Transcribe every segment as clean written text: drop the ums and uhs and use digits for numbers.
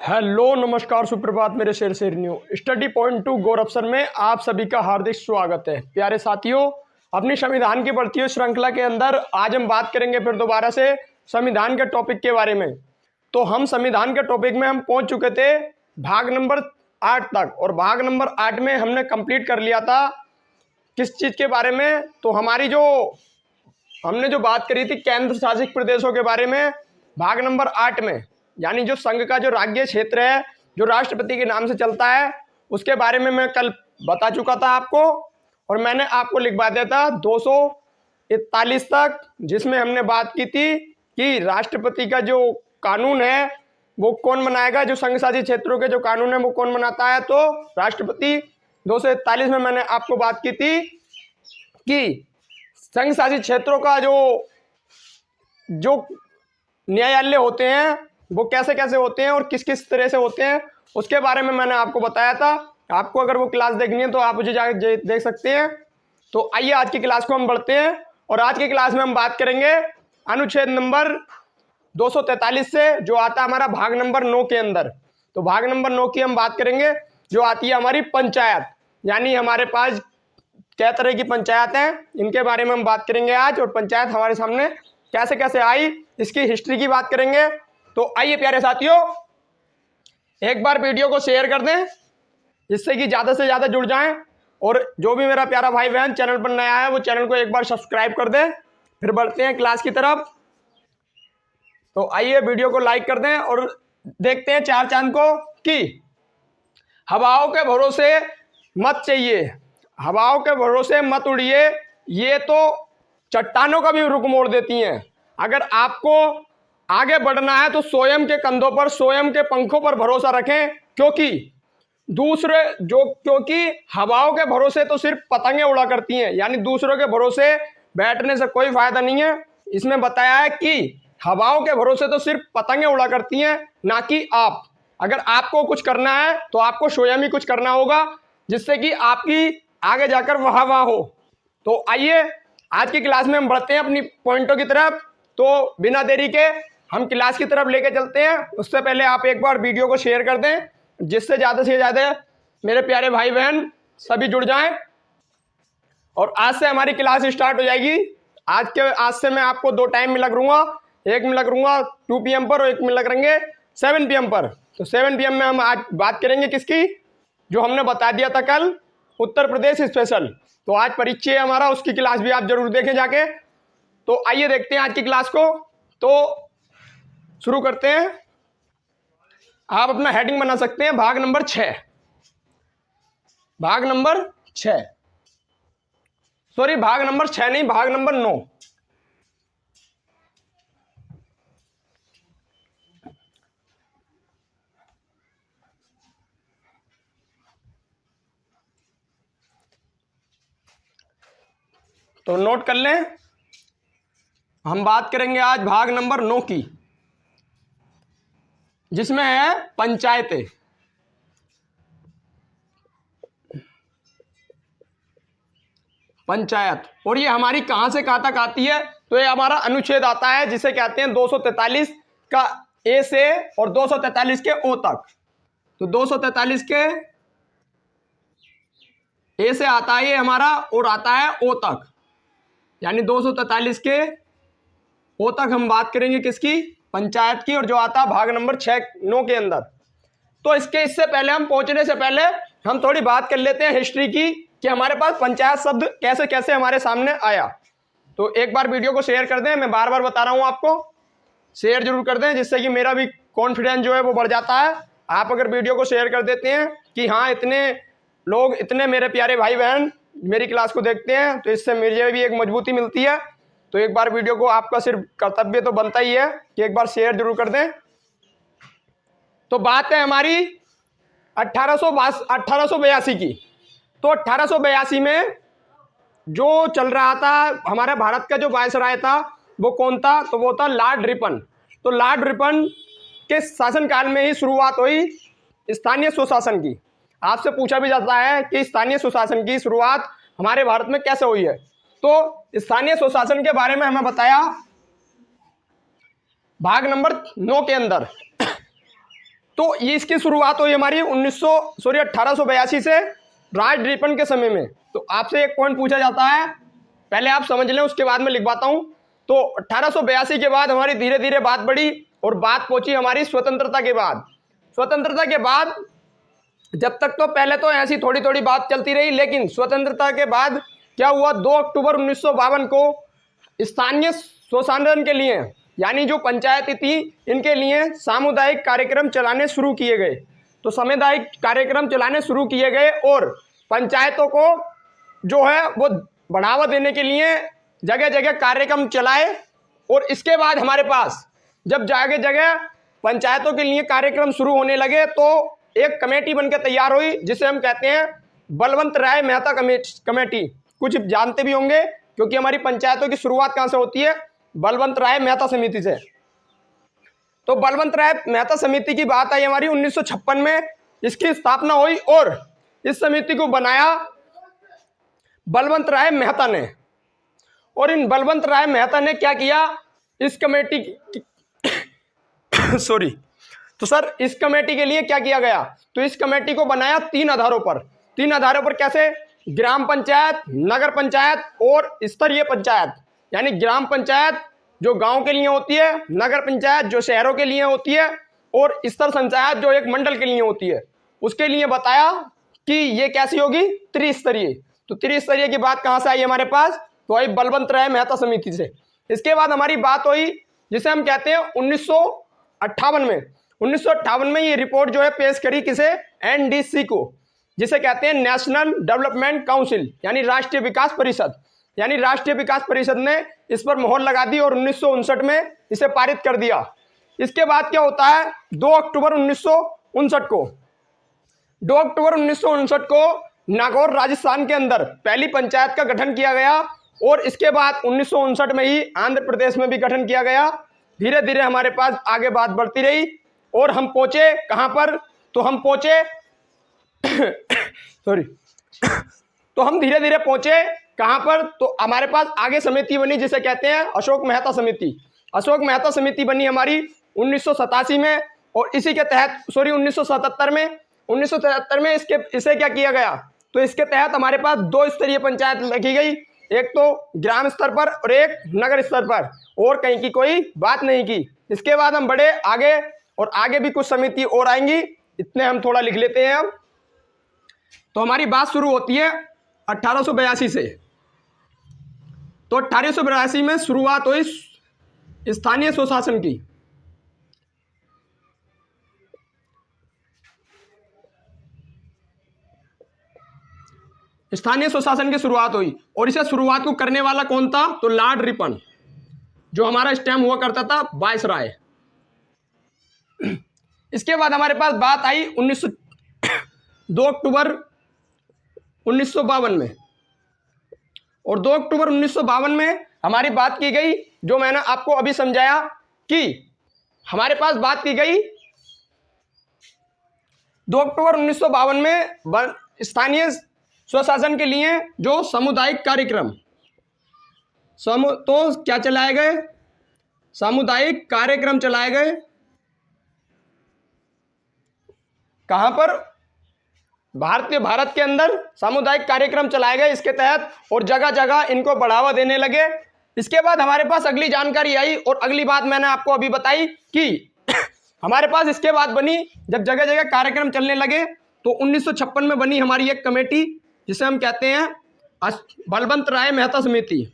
Hello नमस्कार सुप्रभात मेरे शेर शेर न्यू स्टडी पॉइंट टू गौरव सर में आप सभी का हार्दिक स्वागत है। प्यारे साथियों, अपनी संविधान की बढ़ती हुई श्रृंखला के अंदर आज हम बात करेंगे फिर दोबारा से संविधान के टॉपिक के बारे में। तो हम संविधान के टॉपिक में हम पहुंच चुके थे भाग नंबर 8 तक, और भाग नंबर 8 में हमने कंप्लीट कर लिया था किस चीज़ के बारे में। तो हमने जो बात करी थी केंद्र शासित प्रदेशों के बारे में भाग नंबर 8 में, यानी जो संघ का जो राज्य क्षेत्र है जो राष्ट्रपति के नाम से चलता है उसके बारे में मैं कल बता चुका था आपको, और मैंने आपको लिखवा दिया था 241 तक, जिसमें हमने बात की थी कि राष्ट्रपति का जो कानून है वो कौन बनाएगा, जो संघ शासित क्षेत्रों के जो कानून है वो कौन बनाता है। तो राष्ट्रपति 241 में मैंने आपको बात की थी कि संघ शासित क्षेत्रों का जो न्यायालय होते हैं वो कैसे कैसे होते हैं और किस किस तरह से होते हैं, उसके बारे में मैंने आपको बताया था। आपको अगर वो क्लास देखनी है तो आप मुझे जाकर देख सकते हैं। तो आइए आज की क्लास को हम बढ़ते हैं, और आज की क्लास में हम बात करेंगे अनुच्छेद नंबर 243 से, जो आता है हमारा भाग नंबर 9 के अंदर। तो भाग नंबर 9 की हम बात करेंगे, जो आती है हमारी पंचायत, यानी हमारे पास क्या तरह की पंचायत हैं इनके बारे में हम बात करेंगे आज, और पंचायत हमारे सामने कैसे कैसे आई इसकी हिस्ट्री की बात करेंगे। तो आइए प्यारे साथियों, एक बार वीडियो को शेयर कर दें जिससे कि ज़्यादा से ज़्यादा जुड़ जाएं, और जो भी मेरा प्यारा भाई बहन चैनल पर नया है वो चैनल को एक बार सब्सक्राइब कर दें। फिर बढ़ते हैं क्लास की तरफ। तो आइए वीडियो को लाइक कर दें और देखते हैं चार चांद को कि हवाओं के भरोसे मत चाहिए, हवाओं के भरोसे मत उड़िए, ये तो चट्टानों का भी रुख मोड़ देती हैं। अगर आपको आगे बढ़ना है तो स्वयं के कंधों पर, स्वयं के पंखों पर भरोसा रखें, क्योंकि हवाओं के भरोसे तो सिर्फ पतंगें उड़ा करती हैं, यानी दूसरों के भरोसे बैठने से कोई फायदा नहीं है। इसमें बताया है कि हवाओं के भरोसे तो सिर्फ पतंगें उड़ा करती हैं, ना कि आप। अगर आपको कुछ करना है तो आपको स्वयं ही कुछ करना होगा, जिससे कि आपकी आगे जाकर वाह वाह हो। तो आइए आज की क्लास में हम बढ़ते हैं अपनी पॉइंटों की तरफ। तो बिना देरी के हम क्लास की तरफ लेके चलते हैं। उससे पहले आप एक बार वीडियो को शेयर कर दें, जिससे ज़्यादा से ज़्यादा मेरे प्यारे भाई बहन सभी जुड़ जाएं, और आज से हमारी क्लास स्टार्ट हो जाएगी। आज से मैं आपको 2 टाइम में लग रूँगा, एक में लग रूँगा 2 PM पर और एक में लग रहेंगे 7 PM पर। तो 7 PM में हम आज बात करेंगे किसकी, जो हमने बता दिया था कल, उत्तर प्रदेश स्पेशल। तो आज परिचय है हमारा, उसकी क्लास भी आप जरूर देखें जाके। तो आइए देखते हैं आज की क्लास को। तो शुरू करते हैं। आप अपना हेडिंग बना सकते हैं भाग नंबर 6, भाग नंबर 6, सॉरी भाग नंबर 6 नहीं, भाग नंबर 9। तो नोट कर लें, हम बात करेंगे आज भाग नंबर 9 की, जिसमें है पंचायतें। पंचायत, और ये हमारी कहां से कहां तक आती है, तो ये हमारा अनुच्छेद आता है जिसे कहते हैं 243 का ए से और 243 के ओ तक। तो 243 के ए से आता है ये हमारा, और आता है ओ तक, यानी 243 के ओ तक हम बात करेंगे किसकी, पंचायत की, और जो आता है भाग नंबर 9 के अंदर। तो इससे पहले हम पहुंचने से पहले हम थोड़ी बात कर लेते हैं हिस्ट्री की, कि हमारे पास पंचायत शब्द कैसे कैसे हमारे सामने आया। तो एक बार वीडियो को शेयर कर दें, मैं बार बार बता रहा हूं आपको, शेयर जरूर कर दें, जिससे कि मेरा भी कॉन्फिडेंस जो है वो बढ़ जाता है। आप अगर वीडियो को शेयर कर देते हैं कि हाँ इतने लोग, इतने मेरे प्यारे भाई बहन मेरी क्लास को देखते हैं, तो इससे मुझे भी एक मजबूती मिलती है। तो एक बार वीडियो को, आपका सिर्फ कर्तव्य तो बनता ही है कि एक बार शेयर जरूर कर दें। तो बात है हमारी 1882 की। तो 1882 में जो चल रहा था, हमारे भारत का जो वायसराय था वो कौन था, तो वो था लॉर्ड रिपन। तो लॉर्ड रिपन के शासनकाल में ही शुरुआत हुई स्थानीय स्वशासन की। आपसे पूछा भी जाता है कि स्थानीय स्वशासन की शुरुआत हमारे भारत में कैसे हुई है। तो स्थानीय स्वशासन के बारे में हमें बताया भाग नंबर 9 के अंदर तो ये इसकी शुरुआत हुई हमारी 1882 से राज रिपन के समय में। तो आपसे एक पॉइंट पूछा जाता है, पहले आप समझ लें, उसके बाद मैं लिखवाता हूं। तो 1882 के बाद हमारी धीरे धीरे बात बढ़ी और बात पहुंची हमारी स्वतंत्रता के बाद। स्वतंत्रता के बाद जब तक तो पहले तो ऐसी थोड़ी थोड़ी बात चलती रही, लेकिन स्वतंत्रता के बाद क्या हुआ, 2 अक्टूबर 1952 को स्थानीय स्वशासन के लिए, यानी जो पंचायती थी, इनके लिए सामुदायिक कार्यक्रम चलाने शुरू किए गए। तो सामुदायिक कार्यक्रम चलाने शुरू किए गए और पंचायतों को जो है वो बढ़ावा देने के लिए जगह जगह कार्यक्रम चलाए। और इसके बाद हमारे पास जब जगह जगह पंचायतों के लिए कार्यक्रम शुरू होने लगे तो एक कमेटी बनकर तैयार हुई, जिसे हम कहते हैं बलवंत राय मेहता कमेटी। कुछ जानते भी होंगे क्योंकि हमारी पंचायतों की शुरुआत कहां से होती है, बलवंत राय मेहता समिति से। तो बलवंत राय मेहता समिति की बात आई हमारी 1956 में, इसकी स्थापना हुई और इस समिति को बनाया बलवंत राय मेहता ने। और इन बलवंत राय मेहता ने क्या किया, इस कमेटी सॉरी तो सर इस कमेटी के लिए क्या किया गया, तो इस कमेटी को बनाया 3 आधारों पर। 3 आधारों पर कैसे, ग्राम पंचायत, नगर पंचायत और स्तरीय पंचायत। यानी ग्राम पंचायत जो गांव के लिए होती है, नगर पंचायत जो शहरों के लिए होती है, और स्तर पंचायत जो एक मंडल के लिए होती है। उसके लिए बताया कि ये कैसी होगी, त्रिस्तरीय। तो त्रिस्तरीय की बात कहां से आई हमारे पास, तो आई बलवंत राय मेहता समिति से। इसके बाद हमारी बात हुई जिसे हम कहते हैं 1958 में। 1958 में ये रिपोर्ट जो है पेश करी किसे, एनडीसी को, जिसे कहते हैं नेशनल डेवलपमेंट काउंसिल, यानी राष्ट्रीय विकास परिषद। यानी राष्ट्रीय विकास परिषद ने इस पर मोहर लगा दी और 1959 में इसे पारित कर दिया। इसके बाद क्या होता है, 2 अक्टूबर 1959 को 2 अक्टूबर 1959 को नागौर राजस्थान के अंदर पहली पंचायत का गठन किया गया। और इसके बाद 1959 में ही आंध्र प्रदेश में भी गठन किया गया। धीरे धीरे हमारे पास आगे बात बढ़ती रही और हम पहुंचे कहां पर, तो हम पहुंचे सॉरी तो हम धीरे धीरे पहुंचे कहां पर, तो हमारे पास आगे समिति बनी जिसे कहते हैं अशोक मेहता समिति। अशोक मेहता समिति बनी हमारी 1987 में और इसी के तहत 1977 में 1973 में इसे क्या किया गया, तो इसके तहत हमारे पास 2 स्तरीय पंचायत रखी गई, एक तो ग्राम स्तर पर और एक नगर स्तर पर, और कहीं की कोई बात नहीं की। इसके बाद हम बढ़े आगे और आगे भी कुछ समिति और आएंगी, इतने हम थोड़ा लिख लेते हैं अब। तो हमारी बात शुरू होती है 1882 से। तो 1882 में शुरुआत हुई स्थानीय स्वशासन की। स्थानीय स्वशासन की शुरुआत हुई और इसे शुरुआत को करने वाला कौन था, तो लॉर्ड रिपन, जो हमारा स्टैम्प हुआ करता था वायसराय। इसके बाद हमारे पास बात आई 2 अक्टूबर 1952 में। और 2 अक्टूबर 1952 में हमारी बात की गई, जो मैंने आपको अभी समझाया कि हमारे पास बात की गई 2 अक्टूबर 1952 में स्थानीय स्वशासन के लिए जो सामुदायिक कार्यक्रम तो क्या चलाए गए, सामुदायिक कार्यक्रम चलाए गए। कहां पर, भारत के अंदर सामुदायिक कार्यक्रम चलाए गए इसके तहत, और जगह जगह इनको बढ़ावा देने लगे। इसके बाद हमारे पास अगली जानकारी आई और अगली बात मैंने आपको अभी बताई कि हमारे पास इसके बाद बनी, जब जगह जगह कार्यक्रम चलने लगे तो 1956 में बनी हमारी एक कमेटी जिसे हम कहते हैं बलवंत राय मेहता समिति।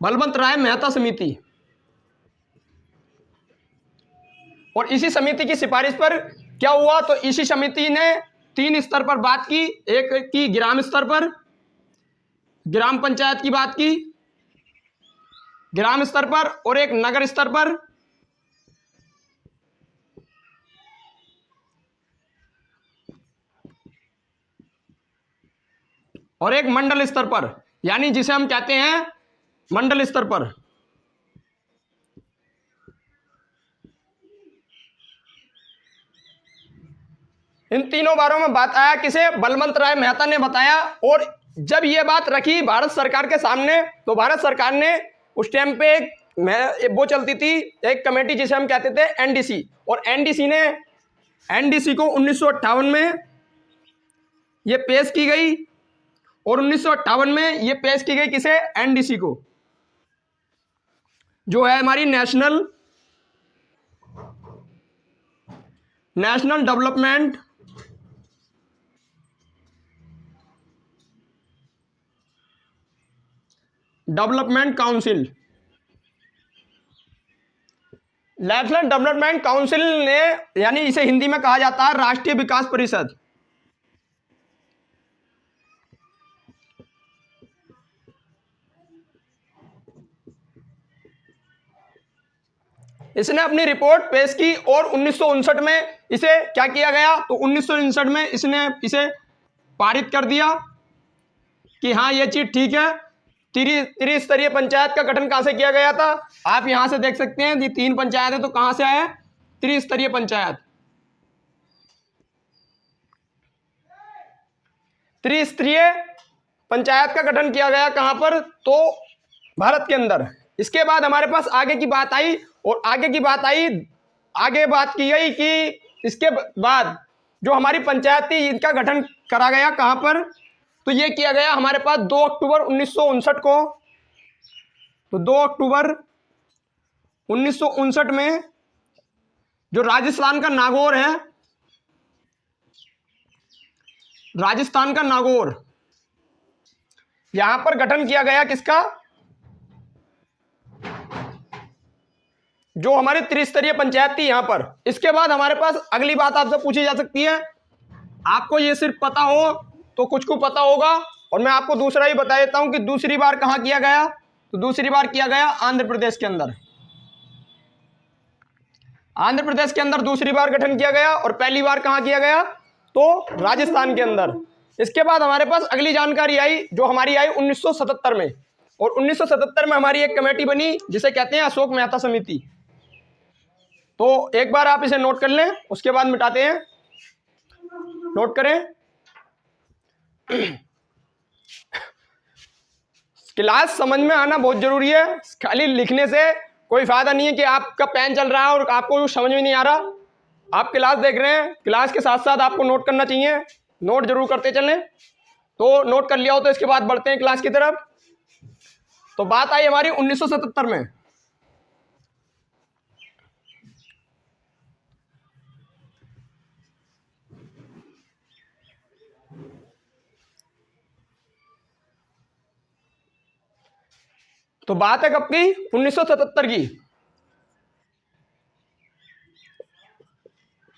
बलवंत राय मेहता समिति। और इसी समिति की सिफारिश पर क्या हुआ, तो इसी समिति ने 3 स्तर पर बात की। एक की ग्राम स्तर पर, ग्राम पंचायत की बात की ग्राम स्तर पर, और एक नगर स्तर पर। और एक मंडल स्तर पर, यानी जिसे हम कहते हैं मंडल स्तर पर। इन तीनों बारों में बात आया किसे, बलवंत राय मेहता ने बताया। और जब ये बात रखी भारत सरकार के सामने, तो भारत सरकार ने उस टाइम पे वो चलती थी एक कमेटी जिसे हम कहते थे एनडीसी, और एनडीसी को 1958 में ये पेश की गई, और 1958 में ये पेश की गई किसे? एनडीसी को, जो है हमारी national development council. National development council ने, यानी इसे हिंदी में कहा जाता है राष्ट्रीय विकास परिषद। इसने अपनी रिपोर्ट पेश की और 1959 में इसे क्या किया गया? तो 1959 में इसने इसे पारित कर दिया कि हाँ ये चीज ठीक है। त्रिस्तरीय पंचायत का गठन कहां से किया गया था? आप यहां से देख सकते हैं, ये 3 पंचायत है, तो कहां से आया? त्रिस्तरीय पंचायत। त्रिस्तरीय पंचायत का गठन किया गया कहां पर? तो भारत के अंदर। इसके बाद हमारे पास आगे की बात आई, और आगे बात की गई कि इसके बाद जो हमारी पंचायत थी इनका गठन करा गया कहां पर? तो ये किया गया हमारे पास 2 अक्टूबर 1959 को। तो 2 अक्टूबर 1959 में जो राजस्थान का नागौर है, राजस्थान का नागौर, यहां पर गठन किया गया किसका? जो हमारी त्रिस्तरीय पंचायत थी यहां पर। इसके बाद हमारे पास अगली बात आपसे पूछी जा सकती है, आपको ये सिर्फ पता हो तो कुछ को पता होगा, और मैं आपको दूसरा ही बता देता हूं कि दूसरी बार कहां किया गया? तो दूसरी बार किया गया आंध्र प्रदेश के अंदर। आंध्र प्रदेश के अंदर दूसरी बार गठन किया गया, और पहली बार कहां किया गया? तो राजस्थान के अंदर। इसके बाद हमारे पास अगली जानकारी आई, जो हमारी आई 1977 में, और 1977 में हमारी एक कमेटी बनी जिसे कहते हैं अशोक मेहता समिति। तो एक बार आप इसे नोट कर लें, उसके बाद मिटाते हैं। नोट करें। क्लास समझ में आना बहुत जरूरी है, खाली लिखने से कोई फायदा नहीं है कि आपका पेन चल रहा है और आपको समझ में नहीं आ रहा। आप क्लास देख रहे हैं, क्लास के साथ साथ आपको नोट करना चाहिए, नोट जरूर करते चलें। तो नोट कर लिया हो तो इसके बाद बढ़ते हैं क्लास की तरफ। तो बात आई हमारी 1977 में। तो बात है कब की? 1977 की।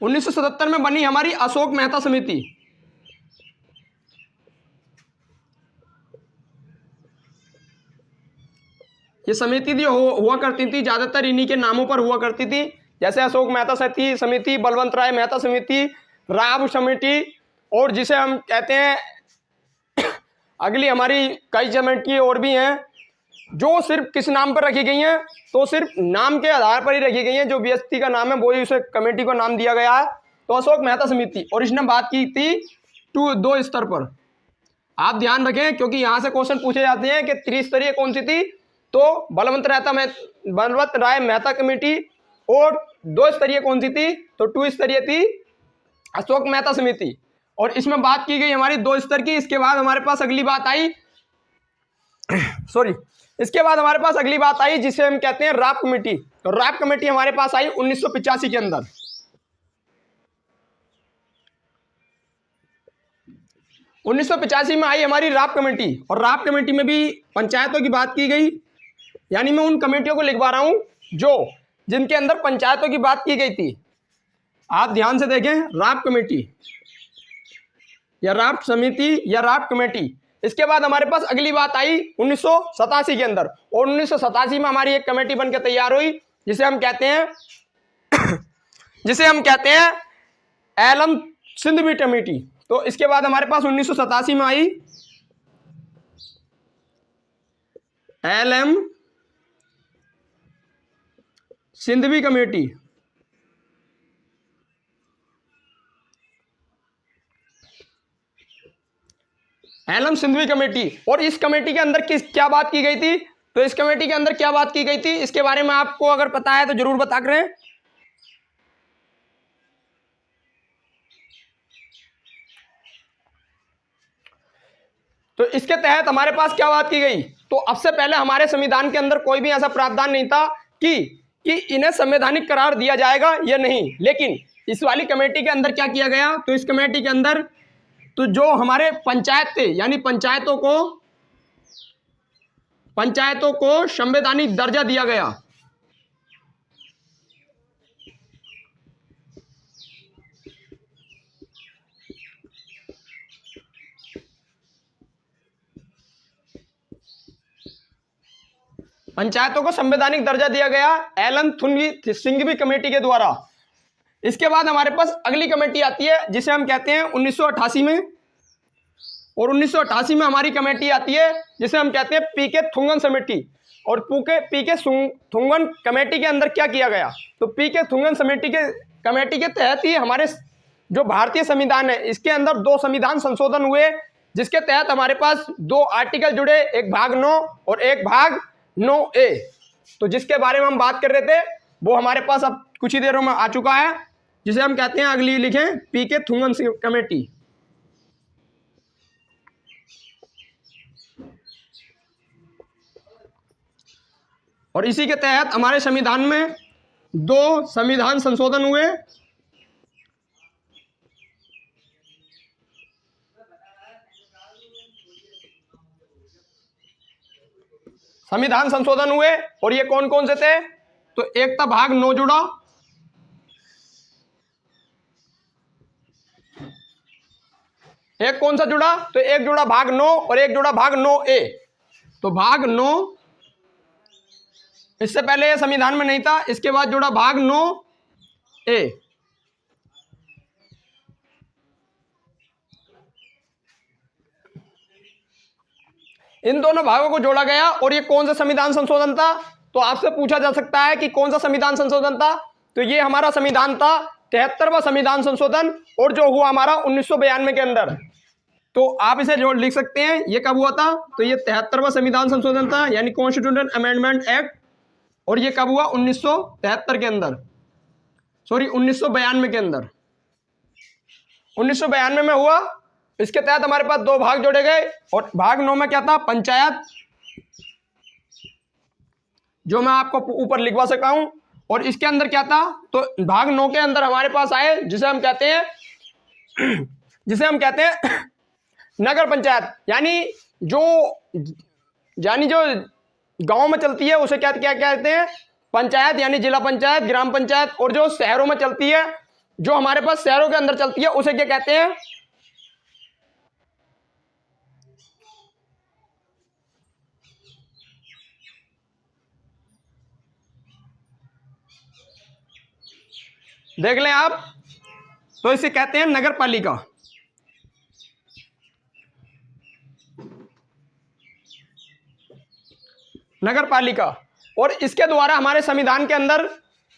1977 में बनी हमारी अशोक मेहता समिति। ये समिति जो हुआ करती थी, ज्यादातर इन्हीं के नामों पर हुआ करती थी, जैसे अशोक मेहता समिति, बलवंत राय मेहता समिति, राव समिति, और जिसे हम कहते हैं अगली हमारी कई समिति और भी हैं, जो सिर्फ किस नाम पर रखी गई हैं? तो सिर्फ नाम के आधार पर ही रखी गई हैं, जो व्यक्ति का नाम है वो ही उसे कमेटी को नाम दिया गया है। तो अशोक मेहता समिति, और इसने बात की थी 2 स्तर पर। आप ध्यान रखें क्योंकि यहां से क्वेश्चन पूछे जाते हैं कि त्रिस्तरीय कौन सी थी? तो बलवंत राय मेहता कमेटी, और 2 स्तरीय कौन सी थी? तो 2 स्तरीय थी अशोक मेहता समिति, और इसमें बात की गई हमारी 2 स्तर की। इसके बाद हमारे पास अगली बात आई इसके बाद हमारे पास अगली बात आई जिसे हम कहते हैं राव कमेटी। तो राव कमेटी हमारे पास आई 1985 के अंदर। 1985 में आई हमारी राव कमेटी, और राव कमेटी में भी पंचायतों की बात की गई। यानी मैं उन कमेटियों को लिखवा रहा हूं जिनके अंदर पंचायतों की बात की गई थी। आप ध्यान से देखें, राव कमेटी या राव समिति या राव कमेटी। इसके बाद हमारे पास अगली बात आई 1987 के अंदर, और 1987 में हमारी एक कमेटी बनकर तैयार हुई जिसे हम कहते हैं एलएम सिंधवी कमेटी। तो इसके बाद हमारे पास 1987 में आई LM Singhvi committee. LM Singhvi committee. और इस कमेटी के अंदर क्या बात की गई थी? तो इस कमेटी के अंदर क्या बात की गई थी इसके बारे में आपको अगर पता है तो जरूर बता करें। तो इसके तहत हमारे पास क्या बात की गई? तो अब से पहले हमारे संविधान के अंदर कोई भी ऐसा प्रावधान नहीं था कि इन्हें संवैधानिक करार दिया जाएगा या नहीं, लेकिन इस वाली कमेटी के अंदर क्या किया गया? तो इस कमेटी के अंदर तो जो हमारे पंचायत थे यानी पंचायतों को संवैधानिक दर्जा दिया गया। पंचायतों को संवैधानिक दर्जा दिया गया एलन सिंघवी कमेटी के द्वारा। इसके बाद हमारे पास अगली कमेटी आती है जिसे हम कहते हैं 1988 में, और 1988 में हमारी कमेटी आती है जिसे हम कहते हैं पीके थुंगन समिति। और पीके थुंगन कमेटी के अंदर क्या किया गया? तो पीके थुंगन कमेटी के तहत ही हमारे जो भारतीय संविधान है इसके अंदर 2 संविधान संशोधन हुए, जिसके तहत हमारे पास 2 आर्टिकल जुड़े, एक भाग 9 और एक भाग 9A। तो जिसके बारे में हम बात कर रहे थे वो हमारे पास अब कुछ ही देरों में आ चुका है, जिसे हम कहते हैं, अगली लिखें, पीके थुंगन कमेटी। और इसी के तहत हमारे संविधान में 2 संविधान संशोधन हुए। संविधान संशोधन हुए और ये कौन कौन से थे? तो एक था भाग 9 जुड़ा, एक कौन सा जुड़ा? तो एक जुड़ा भाग 9 और एक जुड़ा भाग 9A। तो भाग 9 इससे पहले ये संविधान में नहीं था, इसके बाद जुड़ा भाग 9A। इन दोनों भागों को जोड़ा गया और ये कौन सा संविधान संशोधन था? तो आपसे पूछा जा सकता है कि कौन सा संविधान संशोधन था? तो ये हमारा संविधान था 73वां संविधान संशोधन, और जो हुआ हमारा 1992 के अंदर। तो आप इसे जोड़ लिख सकते हैं, ये कब हुआ था? तो ये 73वां संविधान संशोधन था यानी कॉन्स्टिट्यूशन अमेंडमेंट एक्ट। और ये कब हुआ? 1973 के अंदर, सॉरी 1992 के अंदर, 1992 में हुआ। इसके तहत हमारे पास 2 भाग जोड़े गए और भाग 9 में क्या था? पंचायत, जो मैं आपको ऊपर लिखवा सका हूं। और इसके अंदर क्या था? तो भाग 9 के अंदर हमारे पास आए जिसे हम कहते हैं नगर पंचायत, यानी जो गांव में चलती है उसे क्या कहते हैं? पंचायत, यानी जिला पंचायत, ग्राम पंचायत। और जो शहरों में चलती है, जो हमारे पास शहरों के अंदर चलती है, उसे क्या कहते हैं? देख लें आप, तो इसे कहते हैं नगर पालिका। नगर पालिका। और इसके द्वारा हमारे संविधान के अंदर,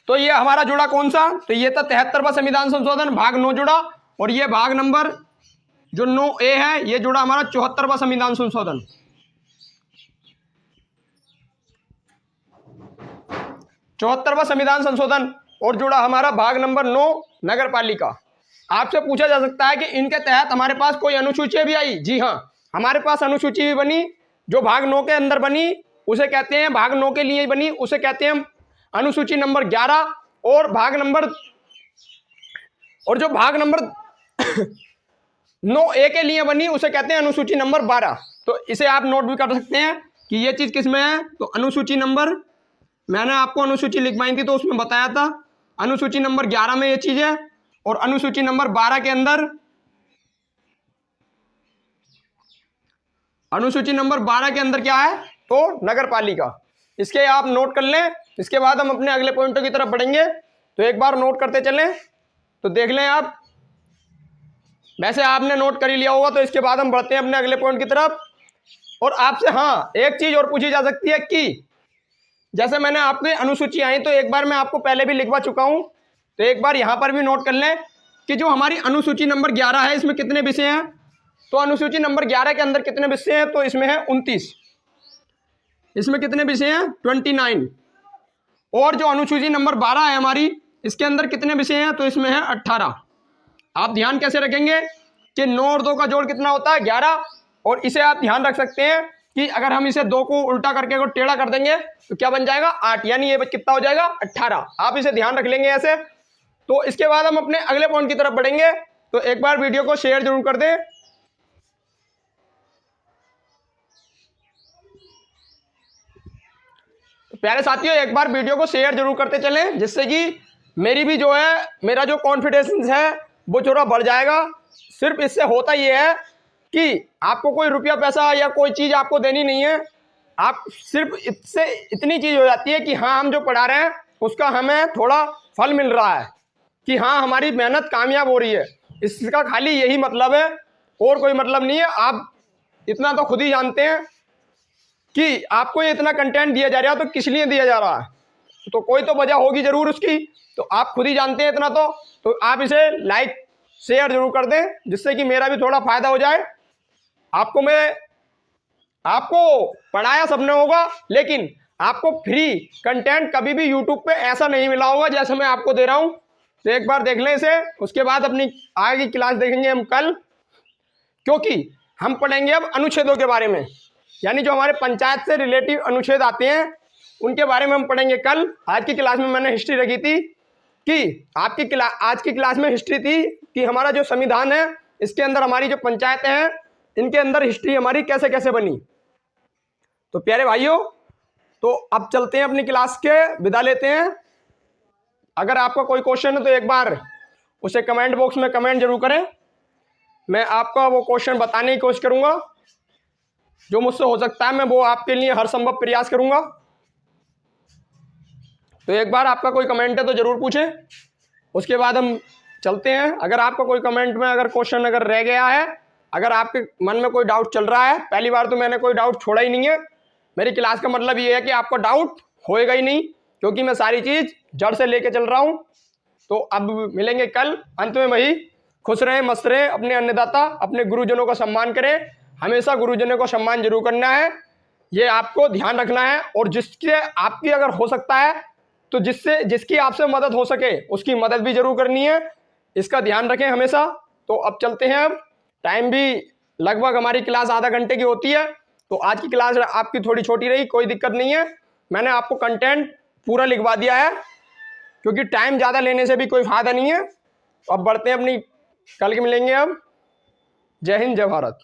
तो ये हमारा जुड़ा कौन सा? तो ये था 73वां संविधान संशोधन, भाग 9 जुड़ा। और ये भाग नंबर जो 9A है ये जुड़ा हमारा 74वां संविधान संशोधन। 74वां संविधान संशोधन और जुड़ा हमारा भाग नंबर 9 नगर पालिका। आपसे पूछा जा सकता है कि इनके तहत हमारे पास कोई अनुसूची भी आई? जी हाँ, हमारे पास अनुसूची भी बनी, जो भाग 9 के अंदर बनी उसे कहते हैं, भाग 9 के लिए बनी उसे कहते हैं अनुसूची नंबर 11। और जो भाग नंबर 9A के लिए बनी उसे कहते हैं अनुसूची नंबर 12। तो इसे आप नोट भी कर सकते हैं कि ये चीज किस में है। तो अनुसूची नंबर, मैंने आपको अनुसूची लिखवाई थी तो उसमें बताया था, अनुसूची नंबर 11 में ये चीज है। और अनुसूची नंबर 12 के अंदर, अनुसूची नंबर 12 के अंदर क्या है? तो नगर पालिका। इसके आप नोट कर लें, इसके बाद हम अपने अगले पॉइंटों की तरफ बढ़ेंगे। तो एक बार नोट करते चलें, तो देख लें आप, वैसे आपने नोट कर ही लिया होगा। तो इसके बाद हम बढ़ते हैं अपने अगले पॉइंट की तरफ। और आपसे हाँ एक चीज और पूछी जा सकती है कि जैसे मैंने आपके अनुसूची आई तो एक बार मैं आपको पहले भी लिखवा चुका हूं, तो एक बार यहां पर भी नोट कर लें कि जो हमारी अनुसूची नंबर 11 है इसमें कितने विषय हैं? तो अनुसूची नंबर 11 के अंदर कितने विषय हैं? तो इसमें है 29। इसमें कितने विषय हैं? 29। और जो अनुसूची नंबर 12 है हमारी, इसके अंदर कितने विषय हैं? तो इसमें है 18। आप ध्यान कैसे रखेंगे कि 9 और 2 का जोड़ कितना होता है? 11। और इसे आप ध्यान रख सकते हैं कि अगर हम इसे 2 को उल्टा करके को टेढ़ा कर देंगे तो क्या बन जाएगा? 8, यानी ये कितना हो जाएगा? 18। आप इसे ध्यान रख लेंगे ऐसे। तो इसके बाद हम अपने अगले पॉइंट की तरफ बढ़ेंगे। तो एक बार वीडियो को शेयर जरूर कर दें। तो प्यारे साथियों, एक बार वीडियो को शेयर जरूर करते चलें, जिससे कि मेरी भी जो है, मेरा जो कॉन्फिडेंस है वो थोड़ा बढ़ जाएगा। सिर्फ इससे होता ये है कि आपको कोई रुपया पैसा या कोई चीज़ आपको देनी नहीं है। आप सिर्फ इससे इतनी चीज़ हो जाती है कि हाँ, हम जो पढ़ा रहे हैं उसका हमें थोड़ा फल मिल रहा है, कि हाँ हमारी मेहनत कामयाब हो रही है। इसका खाली यही मतलब है, और कोई मतलब नहीं है। आप इतना तो खुद ही जानते हैं कि आपको ये इतना कंटेंट दिया जा रहा है तो किस लिए दिया जा रहा है, तो कोई तो वजह होगी जरूर उसकी। तो आप खुद ही जानते हैं इतना। तो आप इसे लाइक शेयर जरूर कर दें, जिससे कि मेरा भी थोड़ा फायदा हो जाए। आपको पढ़ाया सबने होगा, लेकिन आपको फ्री कंटेंट कभी भी यूट्यूब पे ऐसा नहीं मिला होगा जैसे मैं आपको दे रहा हूं। तो एक बार देख लें इसे, उसके बाद अपनी आगे की क्लास देखेंगे हम कल, क्योंकि हम पढ़ेंगे अब अनुच्छेदों के बारे में, यानी जो हमारे पंचायत से रिलेटिव अनुच्छेद आते हैं उनके बारे में हम पढ़ेंगे कल। आज की क्लास में मैंने हिस्ट्री रखी थी कि आज की क्लास में हिस्ट्री थी कि हमारा जो संविधान है इसके अंदर हमारी जो पंचायतें हैं इनके अंदर हिस्ट्री हमारी कैसे कैसे बनी। तो प्यारे भाइयों, तो अब चलते हैं अपनी क्लास के, विदा लेते हैं। अगर आपका कोई क्वेश्चन है तो एक बार उसे कमेंट बॉक्स में कमेंट जरूर करें। मैं आपका वो क्वेश्चन बताने की कोशिश करूंगा, जो मुझसे हो सकता है मैं वो आपके लिए हर संभव प्रयास करूंगा। तो एक बार आपका कोई कमेंट है तो जरूर पूछें, उसके बाद हम चलते हैं। अगर आपका कोई कमेंट में अगर क्वेश्चन अगर रह गया है, अगर आपके मन में कोई डाउट चल रहा है, पहली बार तो मैंने कोई डाउट छोड़ा ही नहीं है। मेरी क्लास का मतलब ये है कि आपको डाउट होएगा ही नहीं, क्योंकि मैं सारी चीज़ जड़ से लेके चल रहा हूँ। तो अब मिलेंगे कल। अंत में वही, खुश रहें, मस्त रहें, अपने अन्नदाता अपने गुरुजनों का सम्मान करें। हमेशा गुरुजनों को सम्मान जरूर करना है, ये आपको ध्यान रखना है। और जिसके आपकी अगर हो सकता है तो जिसकी आपसे मदद हो सके उसकी मदद भी जरूर करनी है, इसका ध्यान रखें हमेशा। तो अब चलते हैं। अब टाइम भी लगभग हमारी क्लास आधा घंटे की होती है, तो आज की क्लास आपकी थोड़ी छोटी रही, कोई दिक्कत नहीं है। मैंने आपको कंटेंट पूरा लिखवा दिया है, क्योंकि टाइम ज़्यादा लेने से भी कोई फायदा नहीं है। अब बढ़ते हैं अपनी, कल के मिलेंगे। अब जय हिंद, जय भारत।